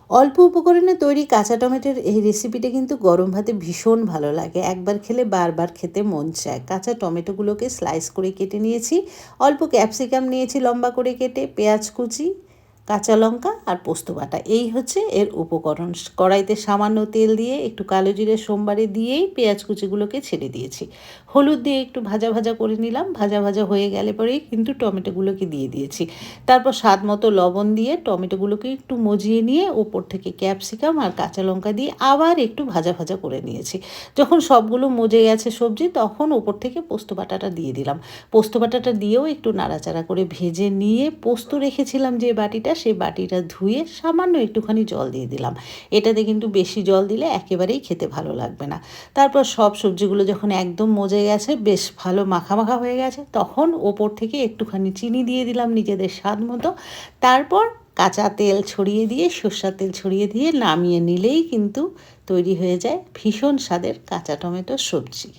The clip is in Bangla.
অল্প উপকরণে তৈরি কাঁচা টমেটোর এই রেসিপিটা কিন্তু গরম ভাতে ভীষণ ভালো লাগে। একবার খেলে বারবার খেতে মন চায়। কাঁচা টমেটোগুলোকে স্লাইস করে কেটে নিয়েছি। অল্প ক্যাপসিকাম নিয়েছি লম্বা করে কেটে, পেঁয়াজ কুচি, কাঁচা লঙ্কা আর পোস্ত বাটা, এই হচ্ছে এর উপকরণ। কড়াইতে সামান্য তেল দিয়ে একটু কালো জিরে সোমবারে দিয়েই পেঁয়াজ কুচিগুলোকে ছেড়ে দিয়েছি। হলুদ দিয়ে একটু ভাজা ভাজা করে নিলাম। ভাজা ভাজা হয়ে গেলে পরেই কিন্তু টমেটোগুলোকে দিয়ে দিয়েছি। তারপর স্বাদ মতো লবণ দিয়ে টমেটোগুলোকে একটু মজিয়ে নিয়ে ওপর থেকে ক্যাপসিকাম আর কাঁচা লঙ্কা দিয়ে আবার একটু ভাজা ভাজা করে নিয়েছি। যখন সবগুলো মজে গেছে সবজি, তখন ওপর থেকে পোস্ত বাটাটা দিয়ে দিলাম। পোস্ত বাটাটা দিয়েও একটু নাড়াচাড়া করে ভেজে নিয়ে পোস্ত রেখেছিলাম যে বাটিটা, সেই বাটিটা ধুয়ে সামান্য একটুখানি জল দিয়ে দিলাম। এটাতে কিন্তু বেশি জল দিলে একেবারেই খেতে ভালো লাগবে না। তারপর সব সবজিগুলো যখন একদম মজে গেছে, বেশ ভালো মাখা মাখা হয়ে গেছে, তখন ওপর থেকে একটুখানি চিনি দিয়ে দিলাম নিজেদের স্বাদ মতো। তারপর কাঁচা তেল ছড়িয়ে দিয়ে, সর্ষের তেল ছড়িয়ে দিয়ে নামিয়ে নিলেই কিন্তু তৈরি হয়ে যায় ভীষণ স্বাদের কাঁচা টমেটোর সবজি।